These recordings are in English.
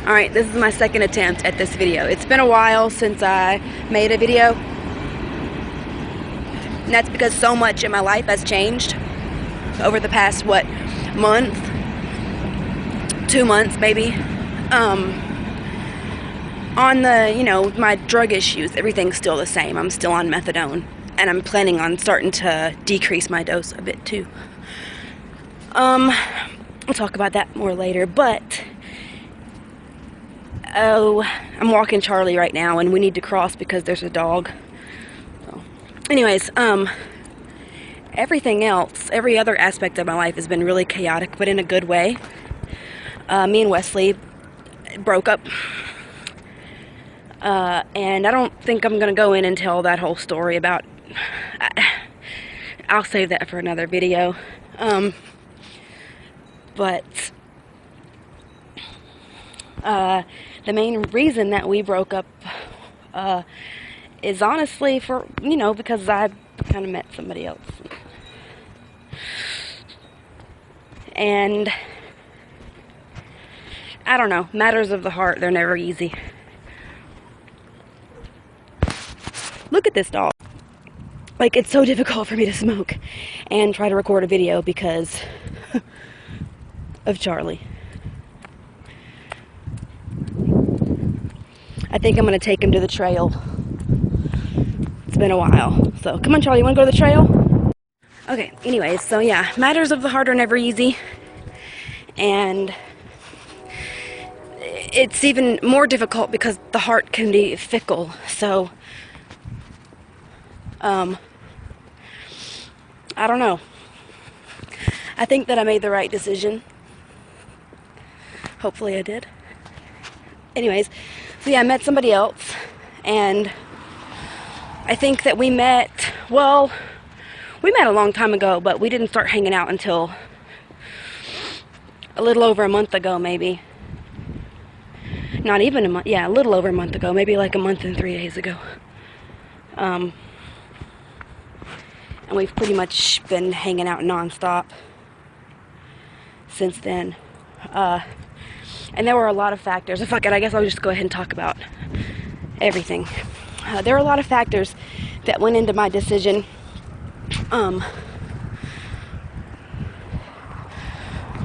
Alright, this is my second attempt at this video. It's been a while since I made a video. And that's because so much in my life has changed over the past, month? 2 months, maybe. On the, my drug issues, everything's still the same. I'm still on methadone. And I'm planning on starting to decrease my dose a bit too. I'll talk about that more later, but I'm walking Charlie right now and we need to cross because there's a dog. So, anyways, everything else, every other aspect of my life has been really chaotic, but in a good way. Me and Wesley broke up. And I don't think I'm gonna go in and tell that whole story about, I'll save that for another video. But the main reason that we broke up is honestly because I kind of met somebody else. And I don't know, matters of the heart, they're never easy. Look at this dog. Like, it's so difficult for me to smoke and try to record a video because of Charlie. I think I'm going to take him to the trail. It's been a while. So, come on, Charlie, you want to go to the trail? Okay, anyways, so yeah, matters of the heart are never easy. And it's even more difficult because the heart can be fickle. So, I don't know. I think that I made the right decision. Hopefully I did. Anyways, so yeah, I met somebody else, and I think that we met a long time ago, but we didn't start hanging out until a little over a month ago, maybe. Not even a month, yeah, a little over a month ago, maybe like a month and 3 days ago. And we've pretty much been hanging out nonstop since then. And there were a lot of factors. Fuck it, I guess I'll just go ahead and talk about everything. There are a lot of factors that went into my decision.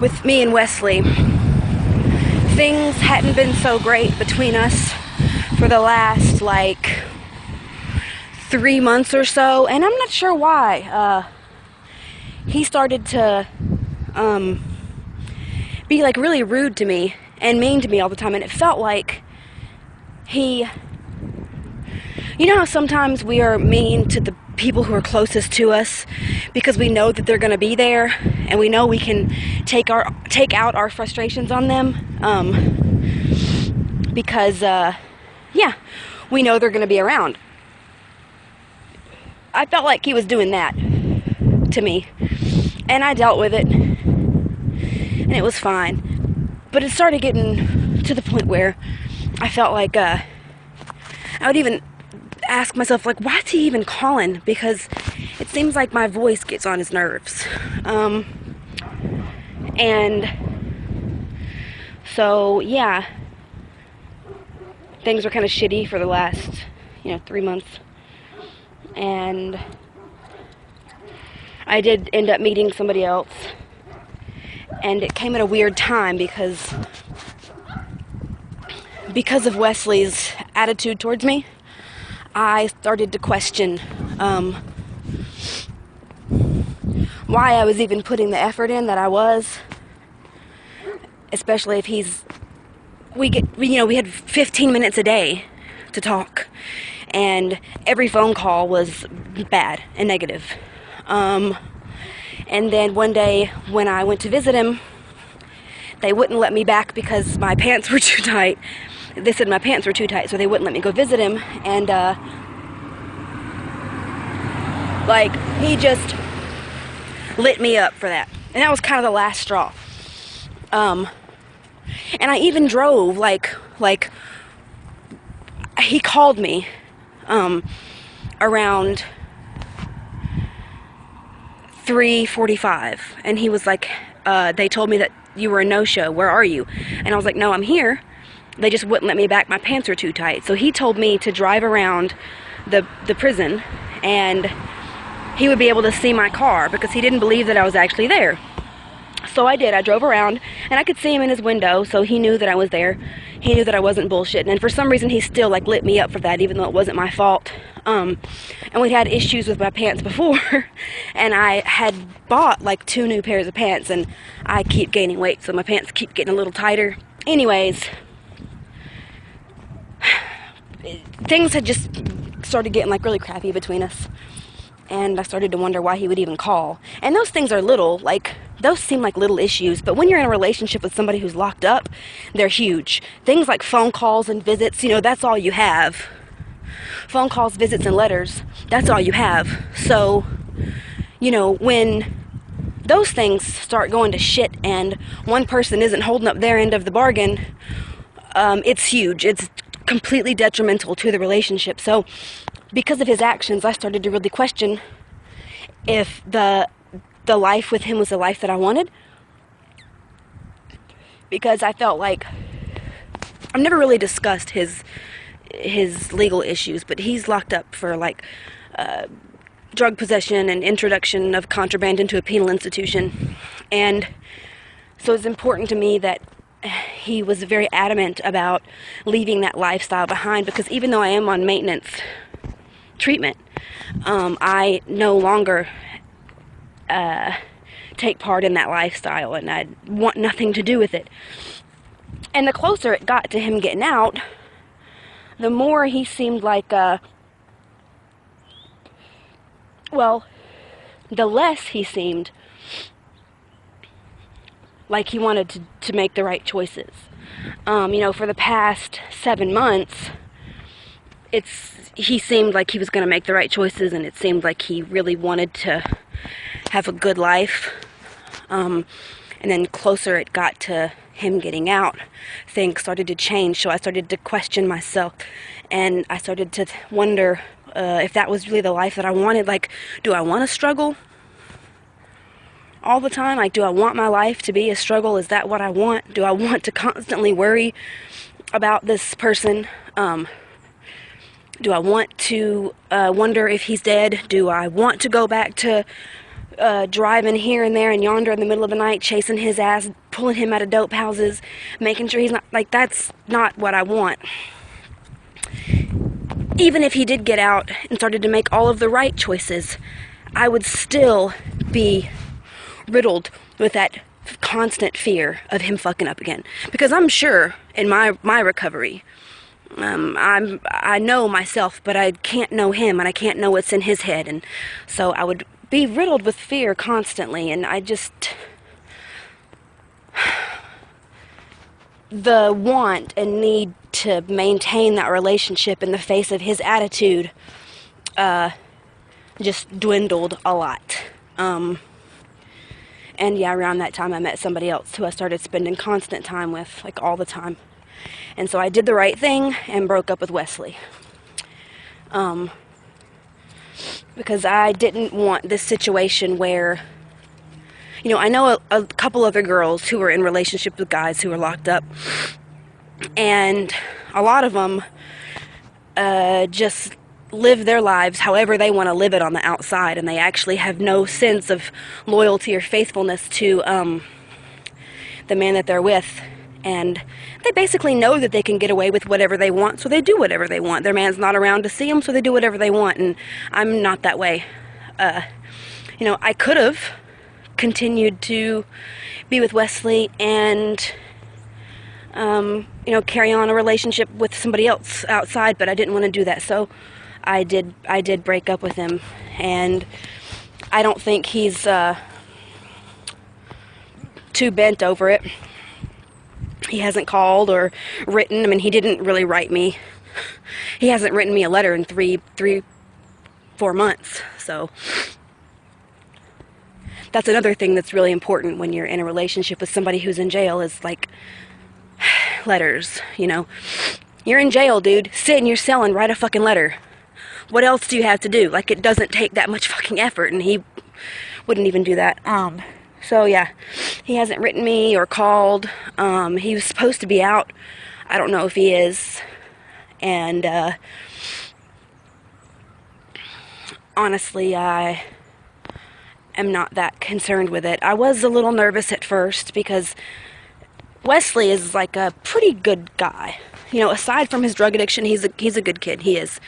With me and Wesley, things hadn't been so great between us for the last, 3 months or so, and I'm not sure why. He started to be really rude to me and mean to me all the time, and it felt like you know how sometimes we are mean to the people who are closest to us because we know that they're going to be there and we know we can take out our frustrations on them, because we know they're going to be around. I felt like he was doing that to me, and I dealt with it, and it was fine. But it started getting to the point where I felt like I would even ask myself, why is he even calling? Because it seems like my voice gets on his nerves. And so, yeah, things were kind of shitty for the last, 3 months. And I did end up meeting somebody else, and it came at a weird time because of Wesley's attitude towards me. I started to question why I was even putting the effort in that I was, especially if we had 15 minutes a day to talk. And every phone call was bad and negative. And then one day when I went to visit him, they wouldn't let me back because my pants were too tight. They said my pants were too tight, so they wouldn't let me go visit him. And, he just lit me up for that. And that was kind of the last straw. And I even drove, he called me around 3:45, and he was like, they told me that you were a no-show. Where are you? And I was like, no, I'm here. they just wouldn't let me back. My pants were too tight. So he told me to drive around the prison, and he would be able to see my car because he didn't believe that I was actually there. So I did. I drove around, and I could see him in his window, so he knew that I was there. He knew that I wasn't bullshitting, and for some reason he still like lit me up for that, even though it wasn't my fault. And we'd had issues with my pants before, and I had bought like 2 new pairs of pants, and I keep gaining weight, so my pants keep getting a little tighter. Anyways, things had just started getting like really crappy between us, and I started to wonder why he would even call. And those things are little, like those seem like little issues, but when you're in a relationship with somebody who's locked up, they're huge. Things like phone calls and visits, you know, that's all you have. Phone calls, visits, and letters, that's all you have. So, you know, when those things start going to shit and one person isn't holding up their end of the bargain, it's huge. It's completely detrimental to the relationship. So because of his actions, I started to really question if the life with him was the life that I wanted, because I felt like I've never really discussed his legal issues, but he's locked up for like drug possession and introduction of contraband into a penal institution. And so it's important to me that he was very adamant about leaving that lifestyle behind, because even though I am on maintenance treatment, I no longer take part in that lifestyle, and I want nothing to do with it. And the closer it got to him getting out, the more he seemed like, the less he seemed like he wanted to make the right choices. You know, for the past 7 months, he seemed like he was going to make the right choices, and it seemed like he really wanted to have a good life. And then closer it got to him getting out, things started to change. So I started to question myself, and I started to wonder if that was really the life that I wanted. Like, do I want to struggle all the time? Like, do I want my life to be a struggle? Is that what I want? Do I want to constantly worry about this person? Do I want to wonder if he's dead? Do I want to go back to driving here and there and yonder in the middle of the night, chasing his ass, pulling him out of dope houses, making sure he's not, like, that's not what I want. Even if he did get out and started to make all of the right choices, I would still be riddled with that constant fear of him fucking up again. Because I'm sure in my recovery, I know myself, but I can't know him, and I can't know what's in his head, and so I would be riddled with fear constantly. And I just, the want and need to maintain that relationship in the face of his attitude just dwindled a lot. And yeah, around that time I met somebody else who I started spending constant time with, like all the time. And so I did the right thing and broke up with Wesley. Because I didn't want this situation where, you know, I know a couple other girls who were in relationships with guys who were locked up, and a lot of them just live their lives however they want to live it on the outside, and they actually have no sense of loyalty or faithfulness to the man that they're with. And they basically know that they can get away with whatever they want, so they do whatever they want. Their man's not around to see them, so they do whatever they want. And I'm not that way. You know, I could have continued to be with Wesley and, you know, carry on a relationship with somebody else outside, but I didn't want to do that. So I did break up with him, and I don't think he's too bent over it. He hasn't called or written. I mean, he didn't really write me. He hasn't written me a letter in 4 months. So that's another thing that's really important when you're in a relationship with somebody who's in jail, is like letters, you know. You're in jail, dude. Sit in your cell and write a fucking letter. What else do you have to do? Like, it doesn't take that much fucking effort, and he wouldn't even do that. So yeah, he hasn't written me or called. He was supposed to be out. I don't know if he is. And honestly, I am not that concerned with it. I was a little nervous at first because Wesley is like a pretty good guy. You know, aside from his drug addiction, he's a good kid. He is.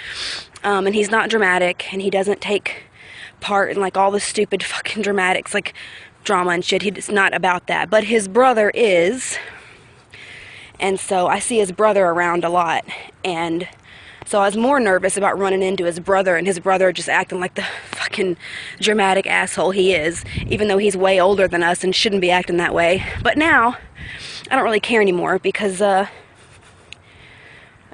And he's not dramatic, and he doesn't take part in like all the stupid fucking dramatics, like drama and shit. He's not about that. But his brother is. And so I see his brother around a lot. And so I was more nervous about running into his brother, and his brother just acting like the fucking dramatic asshole he is, even though he's way older than us and shouldn't be acting that way. But now, I don't really care anymore because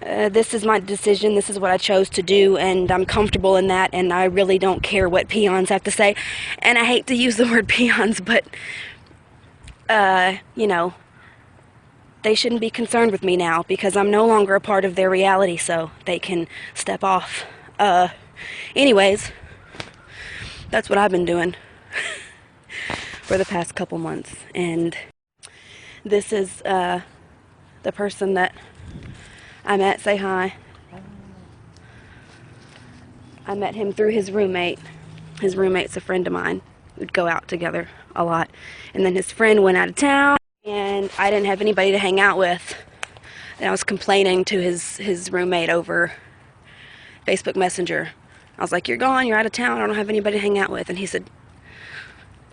this is my decision, this is what I chose to do, and I'm comfortable in that, and I really don't care what peons have to say. And I hate to use the word peons, but, you know, they shouldn't be concerned with me now because I'm no longer a part of their reality, so they can step off. Anyways, that's what I've been doing for the past couple months, and this is the person that I met. Say hi. I met him through his roommate. His roommate's a friend of mine. We'd go out together a lot. And then his friend went out of town, and I didn't have anybody to hang out with. And I was complaining to his roommate over Facebook Messenger. I was like, "You're gone, you're out of town, I don't have anybody to hang out with." And he said,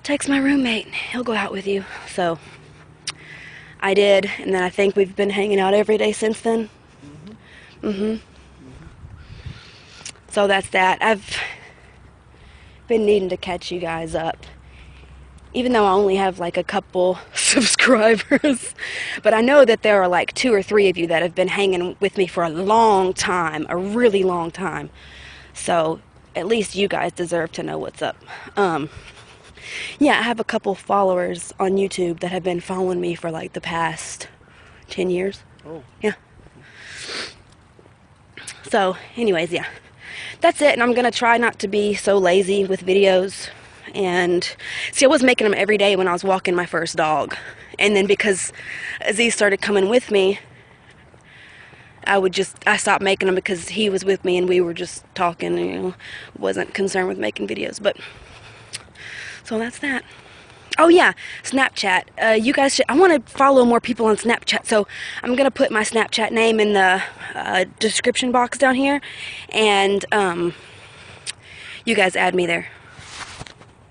"Text my roommate, he'll go out with you." So I did, and then I think we've been hanging out every day since then. So that's that. I've been needing to catch you guys up, even though I only have like a couple subscribers. But I know that there are like 2 or 3 of you that have been hanging with me for a long time, a really long time. So at least you guys deserve to know what's up. Yeah, I have a couple followers on YouTube that have been following me for like the past 10 years. Oh. Yeah. So, anyways, yeah. That's it, and I'm going to try not to be so lazy with videos. And, see, I was making them every day when I was walking my first dog. And then because Aziz started coming with me, I stopped making them because he was with me and we were just talking, you know, wasn't concerned with making videos. But, so that's that. Oh yeah, Snapchat. You guys should, I want to follow more people on Snapchat, so I'm going to put my Snapchat name in the description box down here, and you guys add me there.